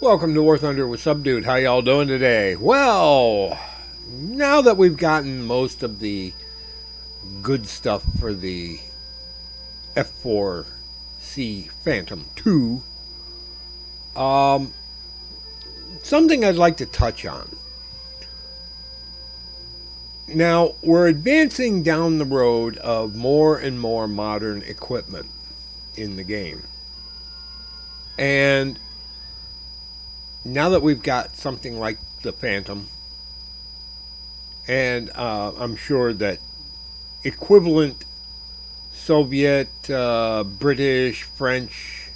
Welcome to War Thunder with Subdude. How y'all doing today? Well, now that we've gotten most of the good stuff for the F4C Phantom 2, something I'd like to touch on. Now, we're advancing down the road of more and more modern equipment in the game. And now that we've got something like the Phantom, and I'm sure that equivalent Soviet, British, French,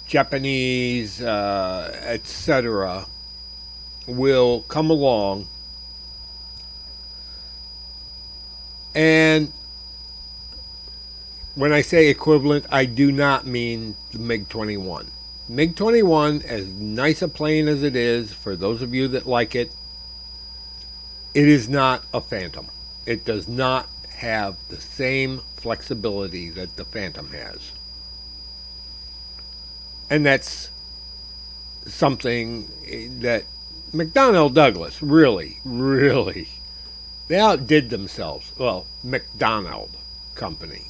Japanese, etc., will come along. And when I say equivalent, I do not mean the MiG-21. MiG-21, as nice a plane as it is, for those of you that like it, it is not a Phantom. It does not have the same flexibility that the Phantom has. And that's something that McDonnell Douglas really, they outdid themselves. Well, McDonald Company.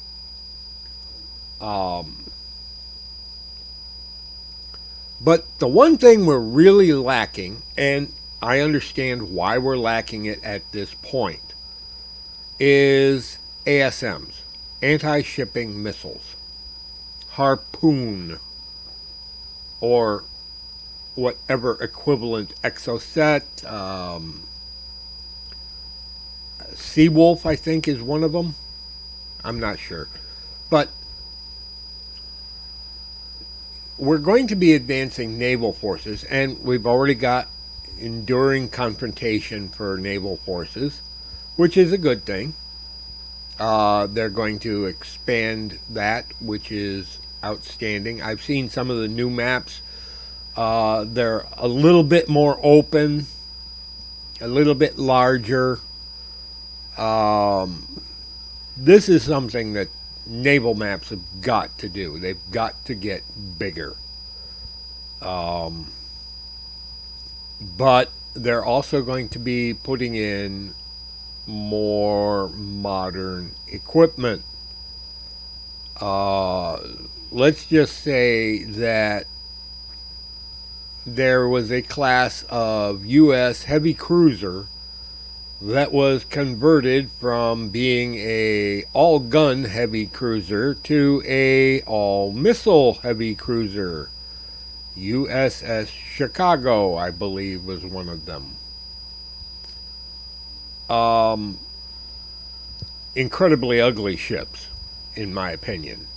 But the one thing we're really lacking, and I understand why we're lacking it at this point, is ASMs, anti-shipping missiles, Harpoon, or whatever equivalent Exocet. Seawolf, I think, is one of them. I'm not sure. But we're going to be advancing naval forces, and we've already got enduring confrontation for naval forces, which is a good thing. They're going to expand that, which is outstanding. I've seen some of the new maps. They're a little bit more open, a little bit larger. This is something that naval maps have got to do. They've got to get bigger. But they're also going to be putting in more modern equipment. Let's just say that there was a class of U.S. heavy cruiser that was converted from being a all-gun heavy cruiser to a all-missile heavy cruiser. USS Chicago, I believe, was one of them. Incredibly ugly ships, in my opinion.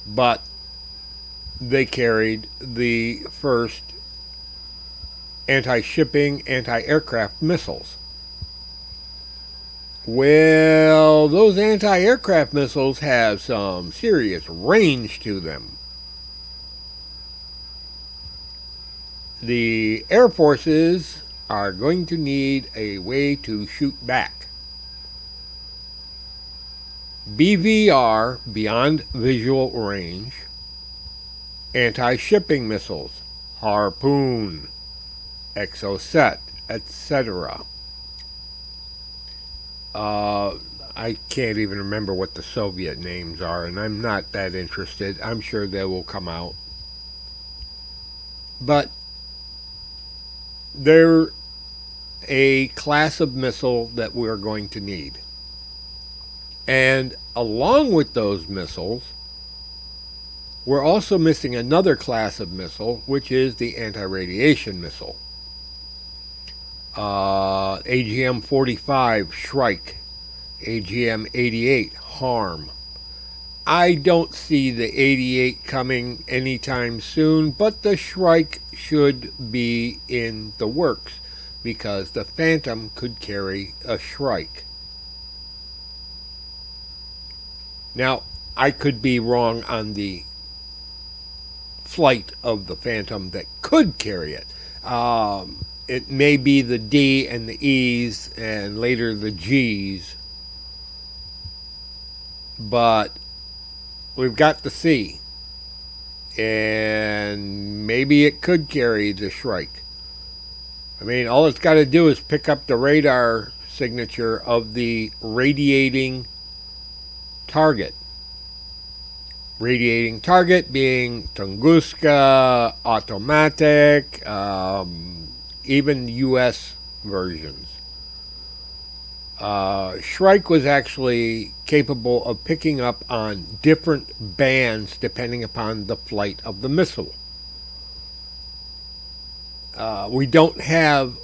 But they carried the first anti-shipping, anti-aircraft missiles. Well, those anti-aircraft missiles have some serious range to them. The Air Forces are going to need a way to shoot back. BVR, beyond visual range, anti-shipping missiles, Harpoon, Exocet, etc. I can't even remember what the Soviet names are, and I'm not that interested. I'm sure they will come out. But they're a class of missile that we're going to need. And along with those missiles, we're also missing another class of missile, which is the anti-radiation missile. AGM-45 Shrike, AGM-88 Harm. I don't see the 88 coming anytime soon, but the Shrike should be in the works because the Phantom could carry a Shrike. Now, I could be wrong on the flight of the Phantom that could carry it. It may be the D and the E's and later the G's. But we've got the C. And maybe it could carry the Shrike. I mean, all it's got to do is pick up the radar signature of the radiating target. Radiating target being Tunguska, Automatic, even US versions. Shrike was actually capable of picking up on different bands depending upon the flight of the missile. We don't have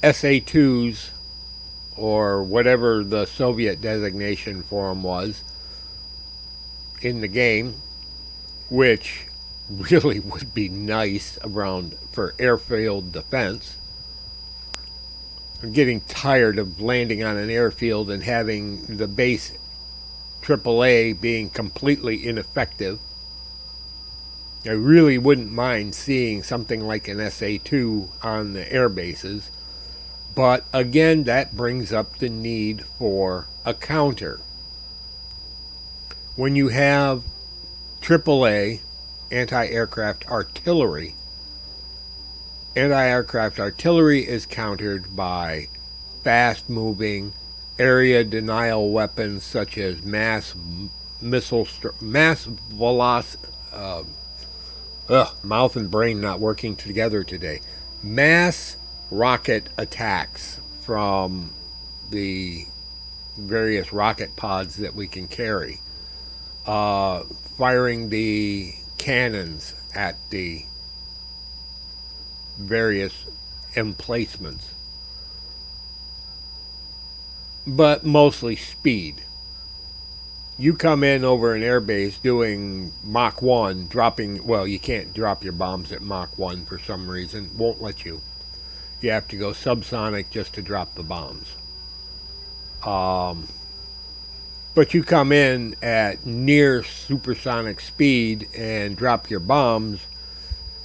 SA-2s or whatever the Soviet designation for them was in the game, which really would be nice around for airfield defense. I'm getting tired of landing on an airfield and having the base AAA being completely ineffective. I really wouldn't mind seeing something like an SA-2 on the air bases. But again, that brings up the need for a counter. When you have AAA, anti-aircraft artillery, anti-aircraft artillery is countered by fast-moving area denial weapons such as mass velocity. Mouth and brain not working together today. Mass rocket attacks from the various rocket pods that we can carry. Firing the cannons at the various emplacements. But mostly speed. You come in over an airbase doing Mach 1, dropping, well, you can't drop your bombs at Mach 1 for some reason. Won't let you. You have to go subsonic just to drop the bombs. But you come in at near supersonic speed and drop your bombs,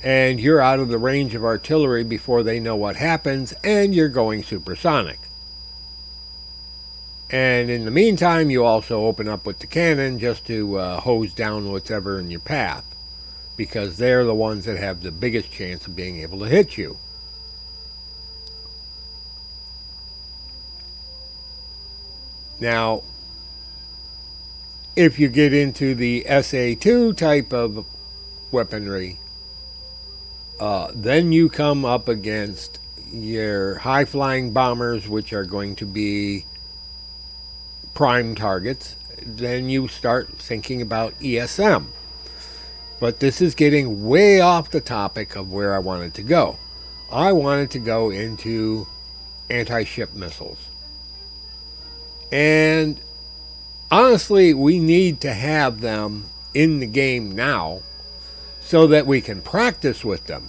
and you're out of the range of artillery before they know what happens, and you're going supersonic. And in the meantime, you also open up with the cannon just to hose down whatever in your path, because they're the ones that have the biggest chance of being able to hit you. Now, if you get into the SA-2 type of weaponry, then you come up against your high-flying bombers, which are going to be prime targets. Then you start thinking about ESM. But this is getting way off the topic of where I wanted to go. I wanted to go into anti-ship missiles. And honestly, we need to have them in the game now so that we can practice with them.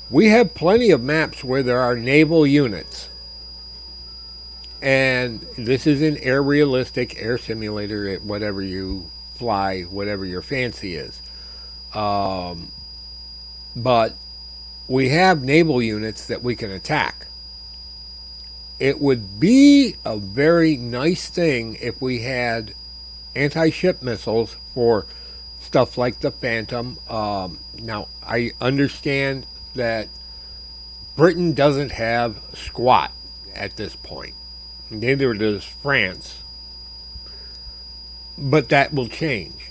We have plenty of maps where there are naval units. And this is an air realistic, air simulator, whatever you fly, whatever your fancy is. But we have naval units that we can attack. It would be a very nice thing if we had anti-ship missiles for stuff like the Phantom. Now, I understand that Britain doesn't have squat at this point. Neither does France. But that will change.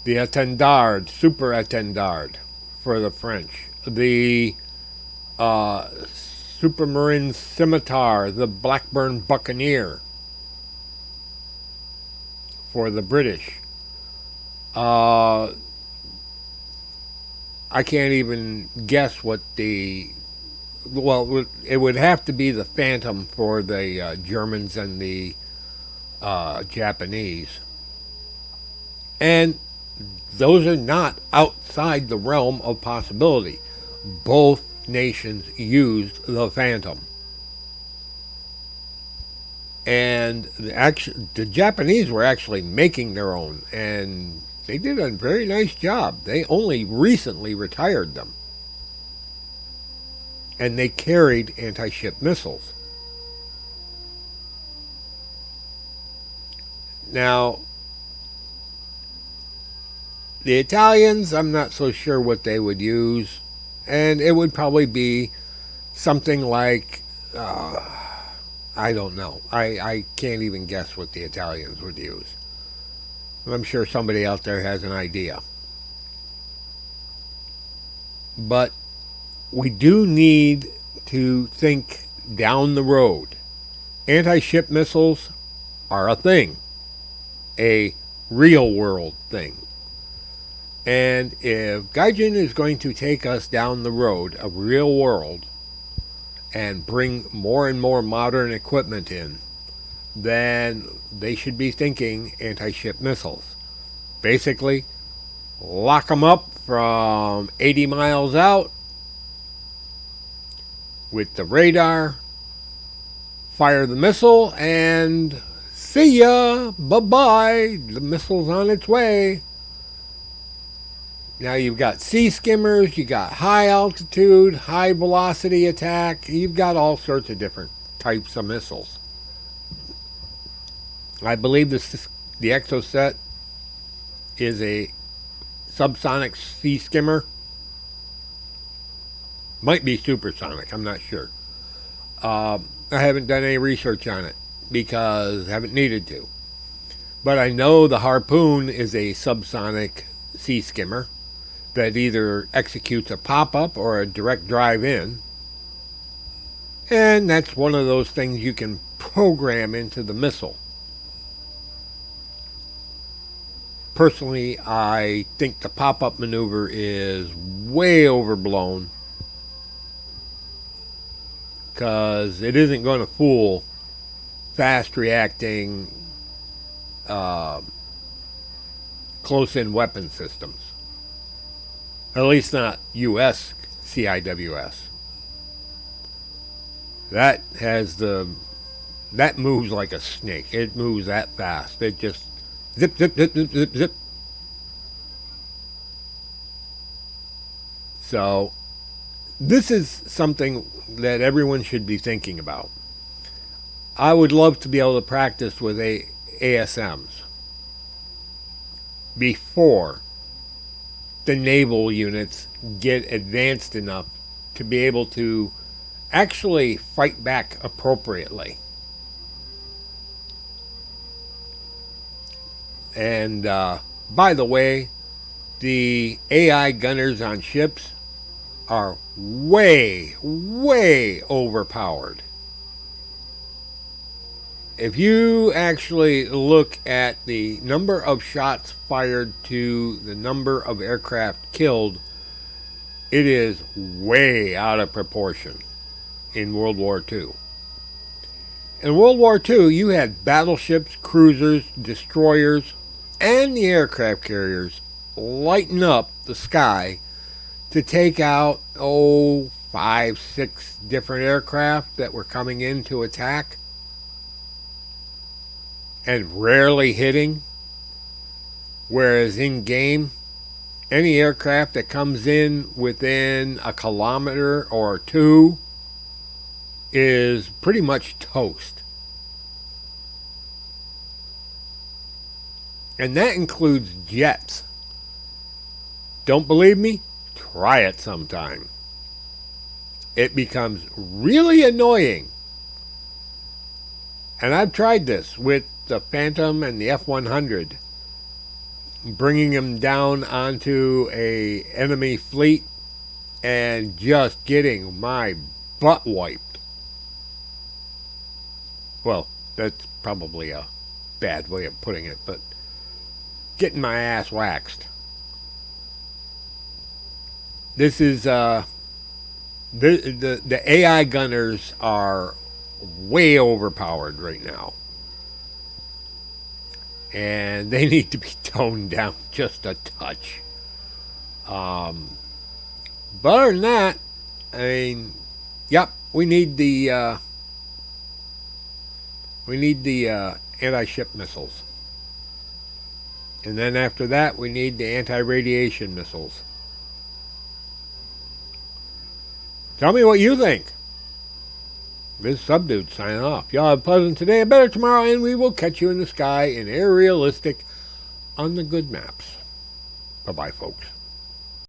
The Étendard, Super Étendard for the French. The Supermarine Scimitar, the Blackburn Buccaneer for the British. I can't even guess what the... Well, it would have to be the Phantom for the Germans and the Japanese. And those are not outside the realm of possibility. Both nations used the Phantom. And the Japanese were actually making their own, and they did a very nice job. They only recently retired them. And they carried anti-ship missiles. Now, The Italians, I'm not so sure what they would use. And it would probably be something like, I don't know. I can't even guess what the Italians would use. I'm sure somebody out there has an idea. But we do need to think down the road. Anti-ship missiles are a thing, a real world thing. And if Gaijin is going to take us down the road, a real world, and bring more and more modern equipment in, then they should be thinking anti-ship missiles. Basically, lock them up from 80 miles out with the radar, fire the missile, and see ya, bye-bye, the missile's on its way. Now you've got sea skimmers, you got high altitude, high velocity attack, you've got all sorts of different types of missiles. I believe the Exocet is a subsonic sea skimmer. Might be supersonic, I'm not sure. I haven't done any research on it because I haven't needed to. But I know the Harpoon is a subsonic sea skimmer that either executes a pop-up or a direct drive-in. And that's one of those things you can program into the missile. Personally, I think the pop-up maneuver is way overblown because it isn't going to fool fast-reacting close-in weapon systems. At least not U.S. CIWS. That moves like a snake. It moves that fast. It just zip, zip, zip, zip, zip, zip. So, this is something that everyone should be thinking about. I would love to be able to practice with ASMs before the naval units get advanced enough to be able to actually fight back appropriately. And by the way, the AI gunners on ships are way, way overpowered. If you actually look at the number of shots fired to the number of aircraft killed, it is way out of proportion in World War II. In World War II, you had battleships, cruisers, destroyers, and the aircraft carriers lighting up the sky to take out, 5, 6 different aircraft that were coming in to attack and rarely hitting. Whereas in game, any aircraft that comes in within a kilometer or two is pretty much toast. And that includes jets. Don't believe me? Try it sometime. It becomes really annoying. And I've tried this with the Phantom and the F-100. Bringing them down onto a enemy fleet and just getting my butt wiped. Well, that's probably a bad way of putting it, but getting my ass waxed. This is the AI gunners are way overpowered right now. And they need to be toned down just a touch. But other than that, I mean, yep, we need the anti-ship missiles. And then after that, we need the anti-radiation missiles. Tell me what you think. This Subdude signing off. Y'all have a pleasant today, a better tomorrow, and we will catch you in the sky in Air Realistic on the good maps. Bye-bye, folks.